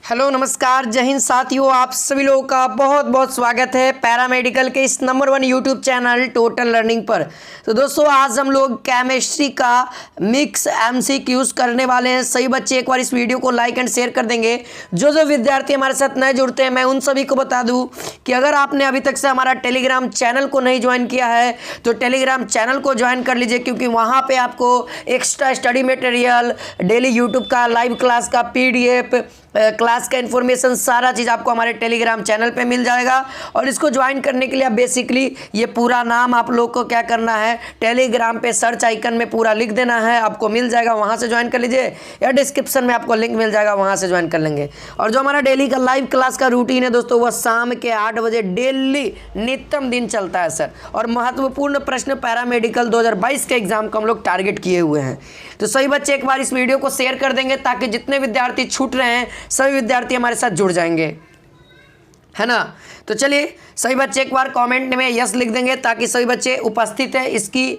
Hello नमस्कार जय हिंद साथियों, आप सभी लोगों का बहुत बहुत स्वागत है पैरामेडिकल के इस number 1 YouTube channel total learning पर। तो दोस्तों आज हम लोग केमिस्ट्री का मिक्स एमसीक्यूज करने वाले हैं। सभी बच्चे एक बार इस वीडियो को लाइक एंड शेयर कर देंगे। जो विद्यार्थी हमारे साथ नए जुड़ते हैं मैं उन सभी को बता दूं कि अगर आपने अभी तक से हमारा टेलीग्राम चैनल को नहीं ज्वाइन किया है तो टेलीग्राम चैनल को ज्वाइन कर लीजिए, क्योंकि वहाँ पर आपको extra study material, daily YouTube का लाइव क्लास का PDF, क्लास का इन्फॉर्मेशन, सारा चीज़ आपको हमारे टेलीग्राम चैनल पे मिल जाएगा। और इसको ज्वाइन करने के लिए आप बेसिकली ये पूरा नाम आप लोग को क्या करना है, टेलीग्राम पे सर्च आइकन में पूरा लिख देना है, आपको मिल जाएगा, वहाँ से ज्वाइन कर लीजिए, या डिस्क्रिप्शन में आपको लिंक मिल जाएगा, वहाँ से ज्वाइन कर लेंगे। और जो हमारा डेली का लाइव क्लास का रूटीन है दोस्तों, वह शाम के 8 बजे डेली नित्यम दिन चलता है सर। और महत्वपूर्ण प्रश्न पैरामेडिकल 2022 के एग्जाम को हम लोग टारगेट किए हुए हैं। तो सभी बच्चे एक बार इस वीडियो को शेयर कर देंगे ताकि जितने विद्यार्थी छूट रहे हैं सभी विद्यार्थी हमारे साथ जुड़ जाएंगे, है ना। तो चलिए सभी बच्चे एक बार कमेंट में यस लिख देंगे ताकि सभी बच्चे उपस्थित हैं, इसकी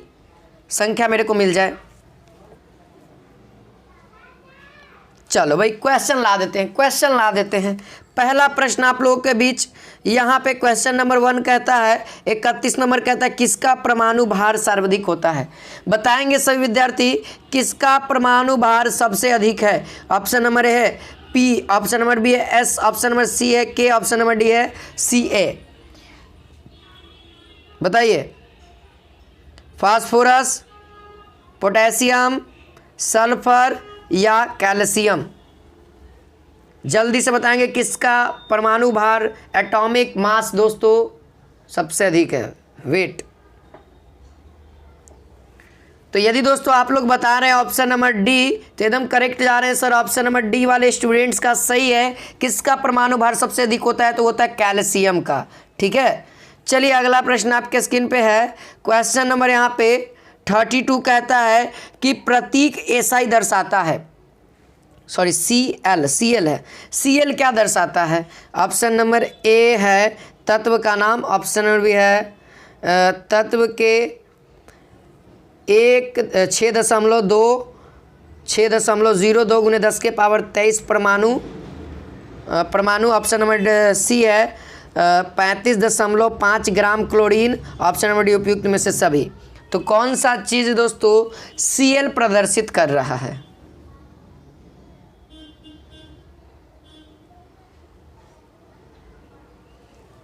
संख्या मेरे को मिल जाए। चलो भाई क्वेश्चन ला देते हैं। पहला प्रश्न आप लोगों के बीच यहाँ पे क्वेश्चन नंबर 1 कहता है, 31 नंबर कहता है किसका परमाणु भार सर्वाधिक होता है। बताएंगे सभी विद्यार्थी किसका परमाणु भार सबसे अधिक है। ऑप्शन नंबर है P, ऑप्शन नंबर B है S, ऑप्शन नंबर C है K, ऑप्शन नंबर D है Ca। बताइए, फास्फोरस, पोटेशियम, सल्फर या कैल्शियम। जल्दी से बताएंगे किसका परमाणु भार, एटॉमिक मास दोस्तों सबसे अधिक है, वेट। तो यदि दोस्तों आप लोग बता रहे हैं ऑप्शन नंबर डी तो एकदम करेक्ट जा रहे हैं सर। ऑप्शन नंबर डी वाले स्टूडेंट्स का सही है। किसका परमाणु भार सबसे अधिक होता है तो होता है कैल्शियम का। ठीक है, चलिए अगला प्रश्न आपके स्क्रीन पे है। क्वेश्चन नंबर यहाँ पे 32 कहता है कि प्रतीक SI दर्शाता है, सॉरी Cl है। Cl क्या दर्शाता है। ऑप्शन नंबर ए है तत्व का नाम, ऑप्शन नंबर बी है तत्व के 6.02 गुने 10 के पावर 23 परमाणु। ऑप्शन नंबर सी है 35.5 ग्राम क्लोरीन। ऑप्शन नंबर डी उपयुक्त में से सभी। तो कौन सा चीज़ दोस्तों Cl प्रदर्शित कर रहा है।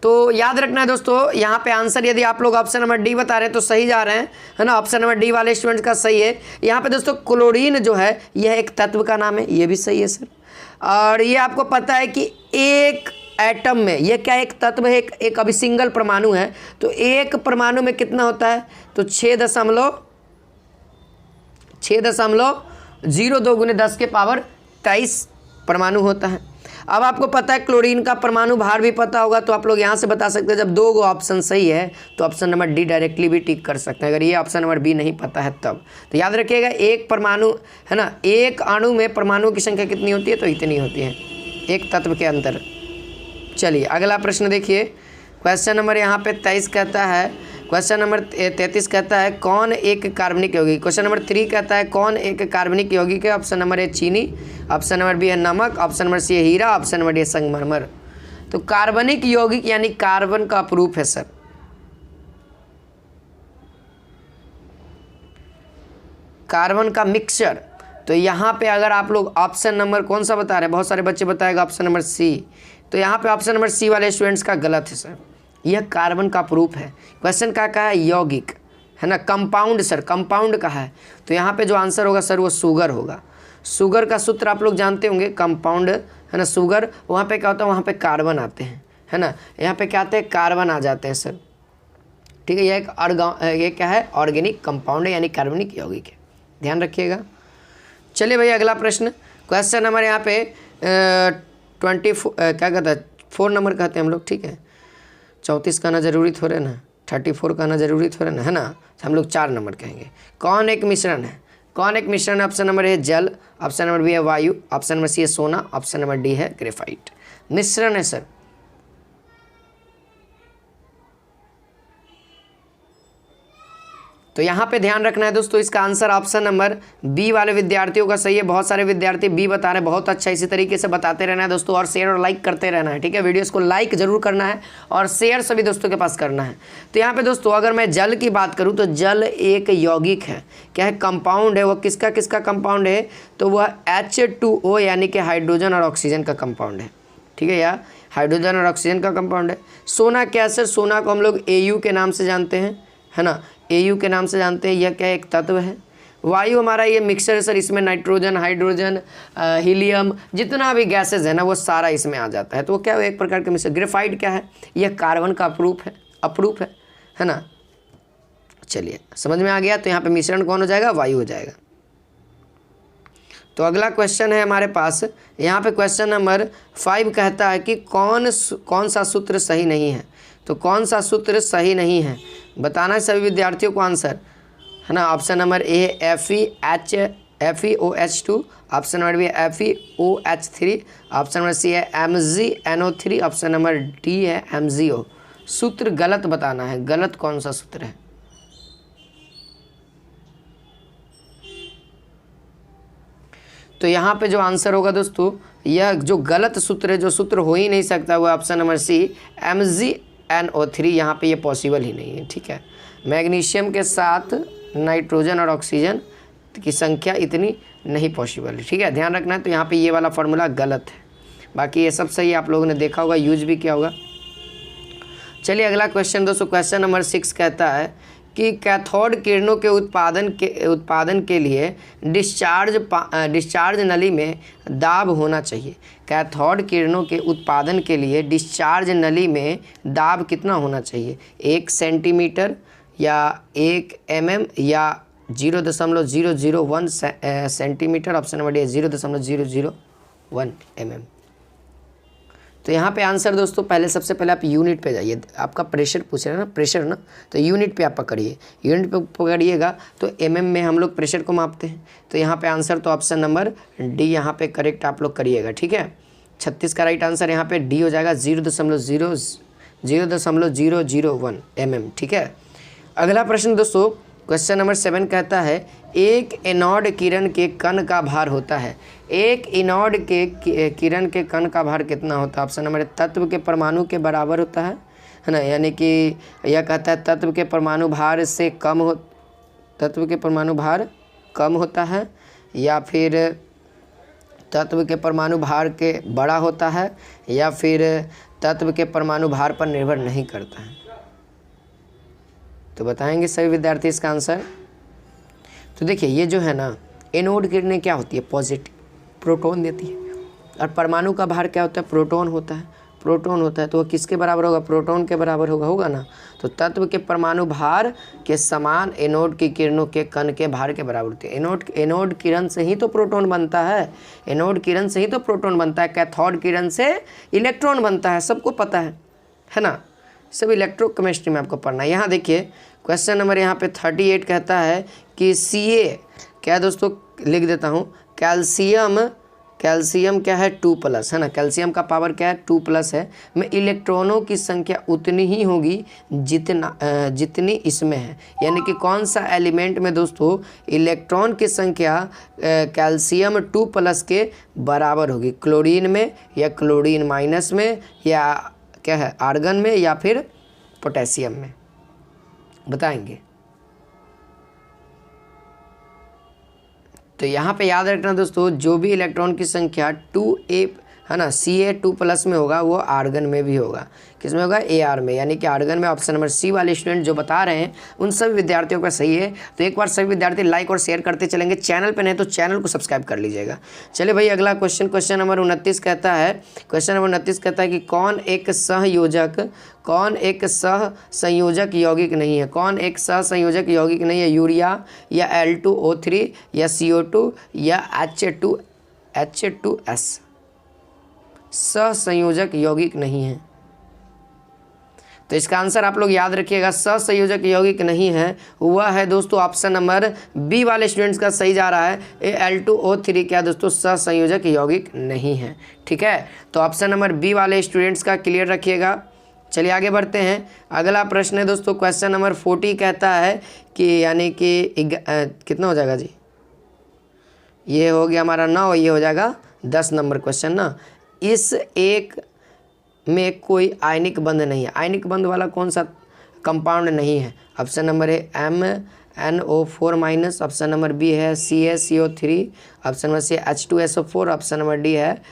तो याद रखना है दोस्तों, यहाँ पे आंसर यदि आप लोग ऑप्शन नंबर डी बता रहे हैं तो सही जा रहे हैं, है ना। ऑप्शन नंबर डी वाले स्टूडेंट्स का सही है। यहाँ पे दोस्तों क्लोरीन जो है यह एक तत्व का नाम है, ये भी सही है सर। और ये आपको पता है कि एक एटम में यह क्या एक तत्व है, एक अभी सिंगल परमाणु है, तो एक परमाणु में कितना होता है तो 6.02 गुने 10 के पावर 23 परमाणु होता है। अब आपको पता है क्लोरीन का परमाणु भार भी पता होगा, तो आप लोग यहाँ से बता सकते हैं। जब 2 ऑप्शन सही है तो ऑप्शन नंबर डी डायरेक्टली भी टिक कर सकते हैं, अगर ये ऑप्शन नंबर बी नहीं पता है तब। तो याद रखिएगा एक परमाणु, है ना, एक अणु में परमाणु की संख्या कितनी होती है तो इतनी होती है एक तत्व के अंदर। चलिए अगला प्रश्न देखिए। क्वेश्चन नंबर यहाँ पे 23 कहता है, क्वेश्चन नंबर 33 कहता है कौन एक कार्बनिक यौगिक। क्वेश्चन नंबर 3 कहता है कौन एक कार्बनिक यौगिक है। ऑप्शन नंबर ए चीनी, ऑप्शन नंबर बी है नमक, ऑप्शन नंबर सी है हीरा, ऑप्शन नंबर डी है संगमरमर। तो कार्बनिक यौगिक यानी कार्बन का अपरूप है सर। कार्बन का मिक्सचर। तो यहाँ पे अगर आप लोग ऑप्शन नंबर कौन सा बता रहे हैं, बहुत सारे बच्चे बताएगा ऑप्शन नंबर सी, तो यहाँ पे ऑप्शन नंबर सी वाले स्टूडेंट्स का गलत है सर। यह कार्बन का प्रूफ है। क्वेश्चन का कहा है यौगिक, है ना, कंपाउंड सर, कंपाउंड का है। तो यहाँ पे जो आंसर होगा सर वो शुगर होगा। शुगर का सूत्र आप लोग जानते होंगे, कंपाउंड, है ना, शुगर। वहाँ पे क्या होता है, वहाँ पे कार्बन आते हैं, है ना, यहाँ पे क्या आते हैं कार्बन आ जाते हैं सर। ठीक है, ये क्या है ऑर्गेनिक कंपाउंड है यानी कार्बनिक यौगिक है, ध्यान रखिएगा। चलिए भाई अगला प्रश्न। क्वेश्चन नंबर यहाँ पे 24 क्या कहता है 4 नंबर कहते हैं हम लोग। ठीक है, 34 कहना जरूरी थोड़े ना, 34 कहना जरूरी थोड़े ना, है ना। तो हम लोग 4 नंबर कहेंगे। कौन एक मिश्रण है, कौन एक मिश्रण है। ऑप्शन नंबर ए जल, ऑप्शन नंबर बी है वायु, ऑप्शन नंबर सी है सोना, ऑप्शन नंबर डी है ग्रेफाइट। मिश्रण है सर। तो यहाँ पे ध्यान रखना है दोस्तों, इसका आंसर ऑप्शन नंबर बी वाले विद्यार्थियों का सही है। बहुत सारे विद्यार्थी बी बता रहे हैं, बहुत अच्छा। इसी तरीके से बताते रहना है दोस्तों, और शेयर और लाइक करते रहना है, ठीक है। वीडियोस को लाइक जरूर करना है और शेयर सभी दोस्तों के पास करना है। तो यहाँ पे दोस्तों अगर मैं जल की बात करूँ तो जल एक यौगिक है, क्या है, कंपाउंड है। वो किसका किसका कंपाउंड है, तो वह H2O यानी कि हाइड्रोजन और ऑक्सीजन का कंपाउंड है, ठीक है, या हाइड्रोजन और ऑक्सीजन का कंपाउंड है। सोना क्या है सर, सोना को हम लोग Au के नाम से जानते हैं, है ना, Au के नाम से जानते हैं। यह क्या एक तत्व है। वायु हमारा ये मिक्सचर है सर, इसमें नाइट्रोजन, हाइड्रोजन, हीलियम, जितना भी गैसेज है ना वो सारा इसमें आ जाता है। तो वो क्या है, एक प्रकार का मिक्सचर। ग्रेफाइट क्या है, यह कार्बन का अपरूप है ना। चलिए समझ में आ गया। तो यहाँ पे मिश्रण कौन हो जाएगा, वायु हो जाएगा। तो अगला क्वेश्चन है हमारे पास, यहाँ पे क्वेश्चन नंबर 5 कहता है कि कौन सा सूत्र सही नहीं है। तो कौन सा सूत्र सही नहीं है बताना है सभी विद्यार्थियों को आंसर, है ना। Option number a FeOH2, option number b FeOH3, option number c है MgNO3, ऑप्शन नंबर डी है MgO। सूत्र गलत बताना है, गलत कौन सा सूत्र है। तो यहाँ पे जो आंसर होगा दोस्तों, यह जो गलत सूत्र है, जो सूत्र हो ही नहीं सकता, वो ऑप्शन नंबर सी MgNO3। यहाँ पे ये पॉसिबल ही नहीं है, ठीक है। मैग्नीशियम के साथ नाइट्रोजन और ऑक्सीजन की संख्या इतनी नहीं पॉसिबल है, ठीक है, ध्यान रखना है। तो यहाँ पे ये वाला फार्मूला गलत है, बाकी ये सब सही आप लोगों ने देखा होगा, यूज भी किया होगा। चलिए अगला क्वेश्चन दोस्तों, क्वेश्चन नंबर 6 कहता है कि कैथोड किरणों के उत्पादन के लिए डिस्चार्ज नली में दाब होना चाहिए। कैथोड किरणों के उत्पादन के लिए डिस्चार्ज नली में दाब कितना होना चाहिए, 1 सेंटीमीटर या 1 mm या 0.001 centimetre. Option number D 0.001 mm। तो यहाँ पे आंसर दोस्तों, पहले सबसे पहले आप यूनिट पे जाइए। आपका प्रेशर पूछ रहे हैं ना, प्रेशर ना, तो यूनिट पे आप पकड़िए। यूनिट पे पकड़िएगा तो mm में हम लोग प्रेशर को मापते हैं। तो यहाँ पे आंसर तो ऑप्शन नंबर डी यहाँ पे करेक्ट आप लोग करिएगा, ठीक है। 36 का राइट आंसर यहाँ पे डी हो जाएगा, 0.001 mm, ठीक है। अगला प्रश्न दोस्तों, क्वेश्चन नंबर 7 कहता है एक एनोड किरण के कण का भार होता है। एक एनोड के किरण के कण का भार कितना होता है। ऑप्शन नंबर तत्व के परमाणु के बराबर होता है ना, यानी कि यह कहता है तत्व के परमाणु भार से तत्व के परमाणु भार कम होता है, या फिर तत्व के परमाणु भार के बड़ा होता है, या फिर तत्व के परमाणु भार पर निर्भर नहीं करता है। तो बताएंगे सभी विद्यार्थी इसका आंसर। तो देखिए ये जो है ना, एनोड किरणें क्या होती है, पॉजिटिव, प्रोटॉन देती है। और परमाणु का भार क्या होता है, प्रोटॉन होता है, प्रोटॉन होता है। तो वह किसके बराबर होगा, प्रोटॉन के बराबर होगा ना। तो तत्व के परमाणु भार के समान एनोड की किरणों के कण के भार के बराबर होती है। एनोड किरण से ही तो प्रोटॉन बनता है, एनोड किरण से ही तो प्रोटॉन बनता है। कैथोड किरण से इलेक्ट्रॉन बनता है, सबको पता है ना। सब इलेक्ट्रोकेमिस्ट्री में आपको पढ़ना है। यहाँ देखिए क्वेश्चन नंबर यहाँ पे 38 कहता है कि Ca क्या है दोस्तों, लिख देता हूँ, कैल्शियम क्या है 2+, है ना। कैल्शियम का पावर क्या है 2+ है, में इलेक्ट्रॉनों की संख्या उतनी ही होगी जितनी इसमें है। यानी कि कौन सा एलिमेंट में दोस्तों इलेक्ट्रॉन की संख्या कैल्शियम 2+ के बराबर होगी, क्लोरीन में या क्लोरीन माइनस में, या क्या है आर्गन में, या फिर पोटेशियम में, बताएंगे। तो यहाँ पे याद रखना दोस्तों, जो भी इलेक्ट्रॉन की संख्या 2a है ना, Ca2+ में होगा, वो आर्गन में भी होगा। किस में होगा, Ar में, यानी कि आर्गन में। ऑप्शन नंबर सी वाले स्टूडेंट जो बता रहे हैं उन सभी विद्यार्थियों का सही है। तो एक बार सभी विद्यार्थी लाइक और शेयर करते चलेंगे। चैनल पे नहीं तो चैनल को सब्सक्राइब कर लीजिएगा। चलिए भाई अगला क्वेश्चन नंबर 29 कहता है, कि कौन एक सहसंयोजक यौगिक नहीं है। कौन एक सहसंयोजक यौगिक नहीं है, यूरिया या L2O3 या CO2 या H2S सहसंयोजक यौगिक नहीं है। तो इसका आंसर आप लोग याद रखिएगा, सहसंयोजक यौगिक नहीं है, वह है दोस्तों ऑप्शन नंबर बी वाले स्टूडेंट्स का सही जा रहा है। L2O3 क्या दोस्तों सहसंयोजक यौगिक नहीं है, ठीक है। तो ऑप्शन नंबर बी वाले स्टूडेंट्स का क्लियर रखिएगा। चलिए आगे बढ़ते हैं। अगला प्रश्न है दोस्तों क्वेश्चन नंबर 40 कहता है कि यानी कि कितना हो जाएगा जी, ये हो गया हमारा 9, ये हो जाएगा 10 नंबर क्वेश्चन ना। इस एक में कोई आयनिक बंध नहीं है। आयनिक बंध वाला कौन सा कंपाउंड नहीं है? Option number a MnO4-, option number b है CaCO3, option number c H2SO4, option number d है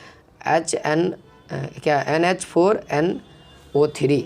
NH4NO3।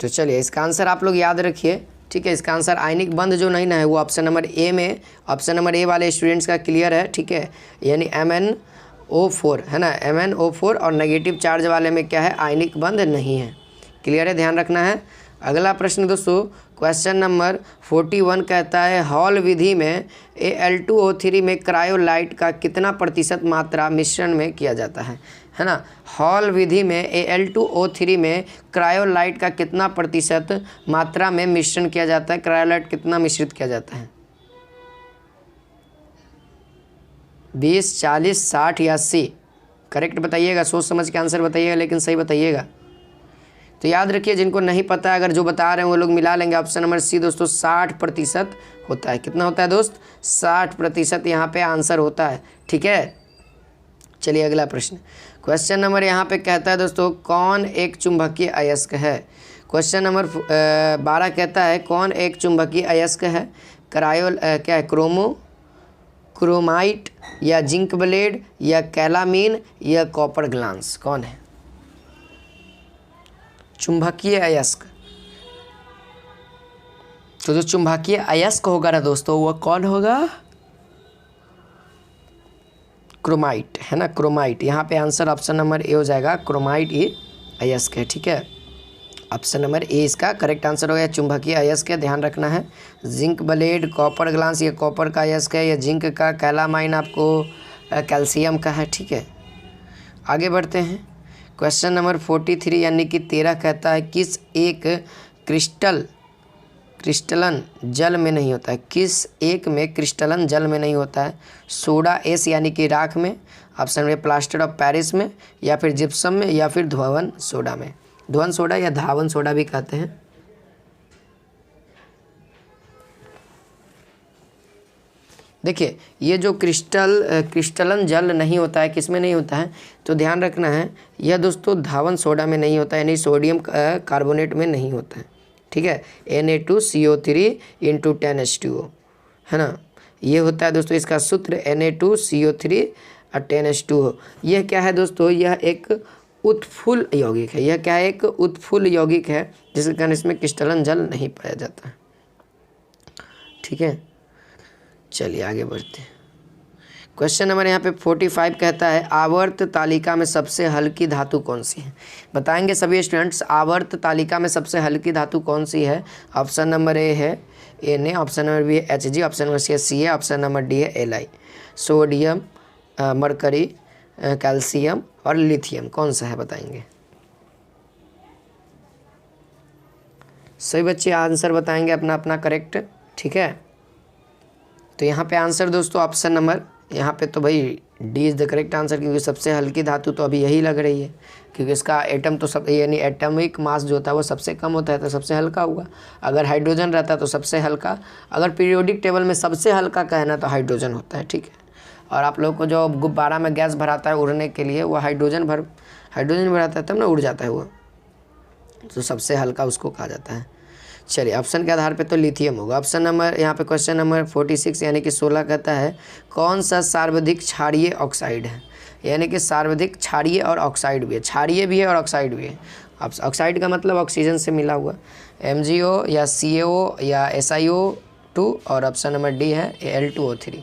तो चलिए इसका आंसर आप लोग याद रखिए, ठीक है। इसका आंसर आयनिक बंध जो नहीं ना है वो ऑप्शन नंबर ए में, ऑप्शन नंबर ए वाले स्टूडेंट्स का क्लियर है, ठीक है। यानी MnO4 है ना, MnO4 और नेगेटिव चार्ज वाले में क्या है, आयनिक बंध नहीं है। क्लियर है, ध्यान रखना है। अगला प्रश्न दोस्तों क्वेश्चन नंबर 41 कहता है हॉल विधि में Al2O3 में क्रायोलाइट का कितना प्रतिशत मात्रा मिश्रण में किया जाता है ना। हॉल विधि में Al2O3 में क्रायोलाइट का कितना प्रतिशत मात्रा में मिश्रण किया जाता है, क्रायोलाइट कितना मिश्रित किया जाता है? 20, 40, 60 या 80? करेक्ट बताइएगा, सोच समझ के आंसर बताइएगा, लेकिन सही बताइएगा। तो याद रखिए जिनको नहीं पता है, अगर जो बता रहे हैं वो लोग मिला लेंगे। ऑप्शन नंबर सी दोस्तों 60% होता है। कितना होता है दोस्त? 60% यहाँ पे आंसर होता है, ठीक है। चलिए अगला प्रश्न, क्वेश्चन नंबर यहाँ पे कहता है दोस्तों कौन एक चुंबकीय अयस्क है। क्वेश्चन नंबर 12 कहता है कौन एक चुंबकीय अयस्क है? क्या है, क्रोमाइट या जिंक ब्लेड या कैलामीन या कॉपर ग्लास? कौन है चुंबकीय अयस्क? तो जो चुंबकीय अयस्क होगा ना दोस्तों वो कौन होगा? क्रोमाइट, है ना, क्रोमाइट। यहाँ पे आंसर ऑप्शन नंबर ए हो जाएगा, क्रोमाइट ही अयस्क है, ठीक है। ऑप्शन नंबर ए इसका करेक्ट आंसर हो गया, चुंबकीय अयस्क है, ध्यान रखना है। जिंक ब्लेड, कॉपर ग्लास ये कॉपर का अयस्क है, या जिंक का, कैलामाइन आपको कैल्शियम का है, ठीक है। आगे बढ़ते हैं। क्वेश्चन नंबर 43 यानी कि 13 कहता है किस एक क्रिस्टलन जल में नहीं होता है? किस एक में क्रिस्टलन जल में नहीं होता है? सोडा एस यानी कि राख में, ऑप्शन में प्लास्टर ऑफ पेरिस में, या फिर जिप्सम में, या फिर धवन सोडा में। धवन सोडा या धावन सोडा भी कहते हैं। देखिए ये जो क्रिस्टलन जल नहीं होता है, किस में नहीं होता है? तो ध्यान रखना है यह दोस्तों धावन सोडा में नहीं होता है, यानी सोडियम कार्बोनेट में नहीं होता है, ठीक है। Na2CO3 × 10H2O, है ना, ये होता है दोस्तों इसका सूत्र Na2CO3 और 10H2O। यह क्या है दोस्तों? यह एक उत्फुल्ल यौगिक है। यह क्या है? एक उत्फुल्ल यौगिक है, जिसके कारण इसमें क्रिस्टलन जल नहीं पाया जाता है, ठीक है। चलिए आगे बढ़ते हैं। क्वेश्चन नंबर यहाँ पे 45 कहता है आवर्त तालिका में सबसे हल्की धातु कौन सी है? बताएंगे सभी स्टूडेंट्स, आवर्त तालिका में सबसे हल्की धातु कौन सी है? ऑप्शन नंबर ए है Na, ऑप्शन नंबर बी है Hg, ऑप्शन नंबर सी है Ca, ऑप्शन नंबर डी है Li। सोडियम, मरकरी, कैल्शियम और लिथियम, कौन सा है बताएंगे? सभी बच्चे आंसर बताएंगे अपना अपना करेक्ट, ठीक है। तो यहाँ पे आंसर दोस्तों ऑप्शन नंबर, यहाँ पे तो भाई D is the correct answer, क्योंकि सबसे हल्की धातु तो अभी यही लग रही है, क्योंकि इसका एटम तो सब यानी एटॉमिक मास जो होता है वो सबसे कम होता है, तो सबसे हल्का हुआ। अगर हाइड्रोजन रहता तो सबसे हल्का, अगर पीरियोडिक टेबल में सबसे हल्का कहना तो हाइड्रोजन होता है, ठीक है। और आप लोगों को जो गुब्बारा में गैस भराता है उड़ने के लिए, वो हाइड्रोजन भराता है तब ना उड़ जाता है वो, तो सबसे हल्का उसको कहा जाता है। चलिए ऑप्शन के आधार पे तो लिथियम होगा। ऑप्शन नंबर यहाँ पे क्वेश्चन नंबर 46 यानी कि 16 कहता है कौन सा सर्वाधिक क्षारीय ऑक्साइड है? यानी कि सर्वाधिक क्षारीय और ऑक्साइड भी है, क्षारीय भी है और ऑक्साइड भी है। ऑक्साइड का मतलब ऑक्सीजन से मिला हुआ, MgO या CaO या SiO2, और ऑप्शन नंबर डी है Al2O3।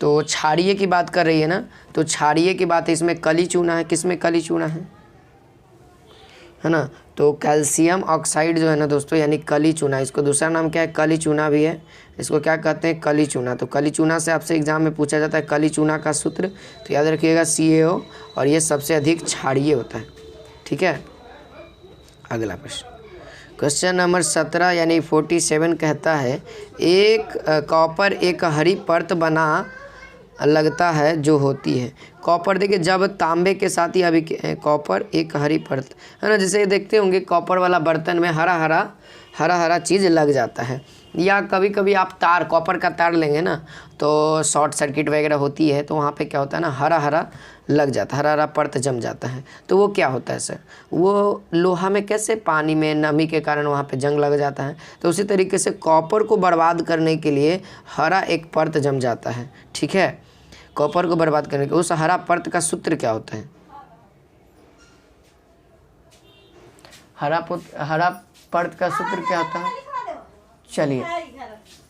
तो क्षारीय की बात कर रही है ना, तो क्षारीय की बात है, इसमें कली चूना है। किस में कली चूना है ना? तो कैल्शियम ऑक्साइड जो है ना दोस्तों, यानी कली चूना, इसको दूसरा नाम क्या है? कली चूना भी है। इसको क्या कहते हैं? कली चूना। तो कली चूना से आपसे एग्जाम में पूछा जाता है कली चूना का सूत्र, तो याद रखिएगा CaO, और ये सबसे अधिक क्षारीय होता है, ठीक है। अगला प्रश्न क्वेश्चन नंबर 17 यानी 47 कहता है एक कॉपर एक हरी परत बना लगता है जो होती है। कॉपर देखिए जब तांबे के साथ ही अभी कॉपर एक हरी परत है ना, जैसे देखते होंगे कॉपर वाला बर्तन में हरा हरा चीज़ लग जाता है। या कभी कभी आप तार कॉपर का तार लेंगे ना तो शॉर्ट सर्किट वगैरह होती है तो वहाँ पे क्या होता है ना हरा हरा लग जाता है, हरा हरा परत जम जाता है। तो वो क्या होता है सर, वो लोहा में कैसे पानी में नमी के कारण वहाँ पे जंग लग जाता है, तो उसी तरीके से कॉपर को बर्बाद करने के लिए हरा एक परत जम जाता है। ठीक है, कॉपर को बर्बाद करने के उस हरा परत का सूत्र क्या होता है? हरा परत का सूत्र क्या होता है? चलिए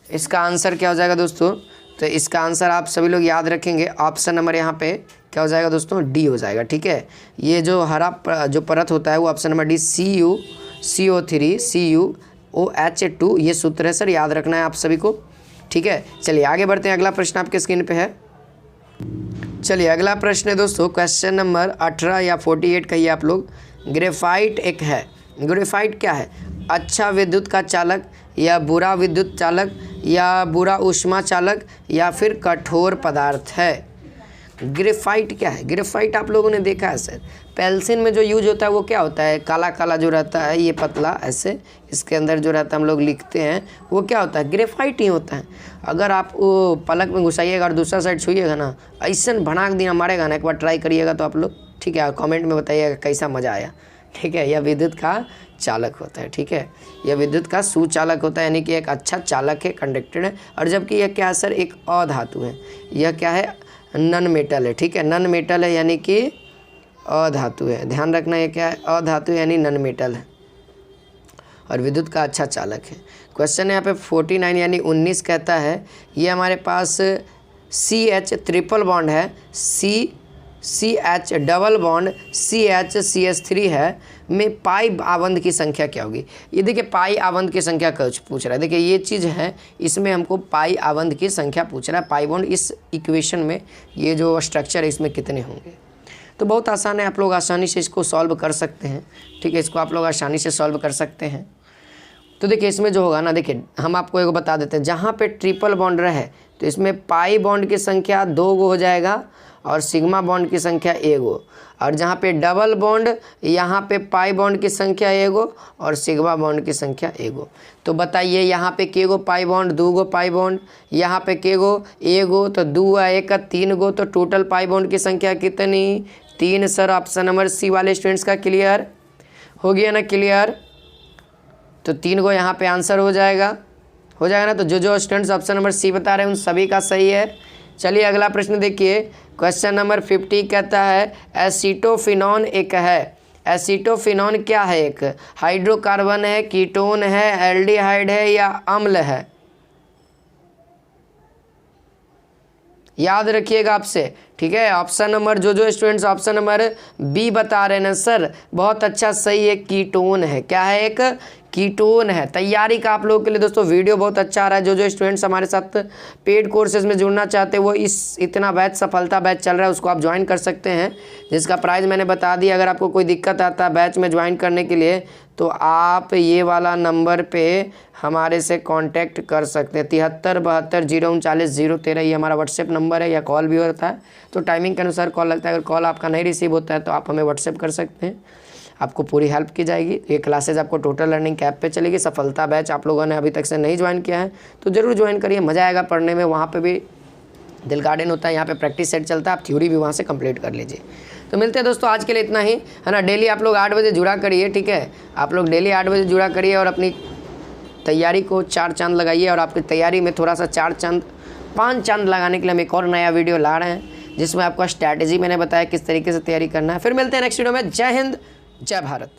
इसका आंसर क्या हो जाएगा दोस्तों, तो इसका आंसर आप सभी लोग याद रखेंगे। ऑप्शन नंबर यहाँ पे क्या हो जाएगा दोस्तों, डी हो जाएगा। ठीक है, ये जो हरा जो परत होता है वो option number D CuCO3 CuOH2 ये सूत्र है सर, याद रखना है आप सभी को। ठीक है, चलिए आगे बढ़ते हैं। अगला प्रश्न आपके स्क्रीन पे है। चलिए अगला प्रश्न है दोस्तों क्वेश्चन नंबर 18 या 48 कहिए आप लोग। ग्रेफाइट एक है, ग्रेफाइट क्या है? अच्छा विद्युत का चालक या बुरा विद्युत चालक या बुरा ऊष्मा चालक या फिर कठोर पदार्थ है? ग्रेफाइट क्या है? ग्रेफाइट आप लोगों ने देखा है सर, पेंसिल में जो यूज होता है वो क्या होता है, काला काला जो रहता है ये पतला ऐसे, इसके अंदर जो रहता है हम लोग लिखते हैं वो क्या होता है, ग्रेफाइट ही होता है। अगर आप वो पलक में घुसाइएगा और दूसरा साइड छुइएगा ना, ऐसा भड़ाक दिया मारेगा ना, एक बार ट्राई करिएगा तो आप लोग। ठीक है, कमेंट में बताइएगा कैसा मज़ा आया। ठीक है, यह विद्युत का चालक होता है। ठीक है, यह विद्युत का सुचालक होता है, यानी कि एक अच्छा चालक है, कंडक्टर है। और जबकि यह क्या है सर, एक अधातु है। यह क्या है, नन मेटल है। ठीक है, नन मेटल है यानी कि अधातु है, ध्यान रखना। ये क्या है, अधातु यानी नन मेटल है और विद्युत का अच्छा चालक है। क्वेश्चन यहाँ पे 49 यानी 19 कहता है ये हमारे पास CH ट्रिपल बॉन्ड है, CH डबल बॉन्ड CH है में पाई आबंध की संख्या क्या होगी? ये देखिए पाई आबंध की संख्या पूछ रहा है। देखिए ये चीज़ है, इसमें हमको पाई आबंध की संख्या पूछ रहा है। पाई बॉन्ड इस इक्वेशन में ये जो स्ट्रक्चर है इसमें कितने होंगे? तो बहुत आसान है, आप लोग आसानी से इसको सॉल्व कर सकते हैं। ठीक है, इसको आप लोग आसानी से सॉल्व कर सकते हैं। तो देखिए इसमें जो होगा ना, देखिए हम आपको एक बता देते हैं, जहाँ पे ट्रिपल बॉन्ड रहे तो इसमें पाई बॉन्ड की संख्या 2 गो हो जाएगा और सिग्मा बॉन्ड की संख्या 1 गो। और जहाँ पे डबल बॉन्ड यहाँ पे पाई बॉन्ड की संख्या 1 गो और सिग्मा बॉन्ड की संख्या 1 गो। तो बताइए यहाँ पे के गो पाई बॉन्ड, 2 गो पाई बॉन्ड, यहाँ पे के गो 1 गो, तो 2 1 का 3 गो, तो टोटल पाई बॉन्ड की संख्या कितनी? 3 सर। ऑप्शन नंबर सी वाले स्टूडेंट्स का क्लियर हो गया ना? क्लियर, तो 3 गो यहाँ पे आंसर हो जाएगा ना। तो जो स्टूडेंट्स ऑप्शन नंबर सी बता रहे हैं उन सभी का सही है। चलिए अगला प्रश्न देखिए, क्वेश्चन नंबर 50 कहता है एसीटोफिनॉन एक है। एसीटोफिनॉन क्या है? एक हाइड्रोकार्बन है, कीटोन है, एल्डिहाइड है या अम्ल है? याद रखिएगा आपसे। ठीक है, ऑप्शन नंबर जो स्टूडेंट्स ऑप्शन नंबर बी बता रहे हैं ना सर, बहुत अच्छा सही है, कीटोन है। क्या है? एक कीटोन है। तैयारी का आप लोगों के लिए दोस्तों वीडियो बहुत अच्छा आ रहा है। जो स्टूडेंट्स हमारे साथ पेड कोर्सेज में जुड़ना चाहते हैं वो इतना बैच सफलता बैच चल रहा है, उसको आप ज्वाइन कर सकते हैं, जिसका प्राइस मैंने बता दिया। अगर आपको कोई दिक्कत आता है बैच में ज्वाइन करने के लिए तो आप ये वाला नंबर पे हमारे से कांटेक्ट कर सकते हैं। 73 72 039 013 ये हमारा व्हाट्सएप नंबर है, या कॉल भी होता है, तो टाइमिंग के अनुसार कॉल लगता है। अगर कॉल आपका नहीं रिसीव होता है तो आप हमें व्हाट्सएप कर सकते हैं, आपको पूरी हेल्प की जाएगी। ये क्लासेज आपको टोटल लर्निंग ऐप पे चलेगी। सफलता बैच आप लोगों ने अभी तक से नहीं ज्वाइन किया है तो ज़रूर ज्वाइन करिए, मज़ा आएगा पढ़ने में। वहाँ पे भी दिल गार्डन होता है, यहाँ पे प्रैक्टिस सेट चलता है, आप थ्योरी भी वहाँ से कंप्लीट कर लीजिए। तो मिलते हैं दोस्तों, आज के लिए इतना ही है ना। डेली आप लोग 8 बजे जुड़ा करिए। ठीक है, आप लोग डेली 8 बजे जुड़ा करिए और अपनी तैयारी को 4 चांद लगाइए। और आपकी तैयारी में थोड़ा सा 4 चांद 5 चांद लगाने के लिए हम एक और नया वीडियो ला रहे हैं, जिसमें आपका स्ट्रैटेजी मैंने बताया किस तरीके से तैयारी करना है। फिर मिलते हैं नेक्स्ट वीडियो में। जय हिंद, जय भारत।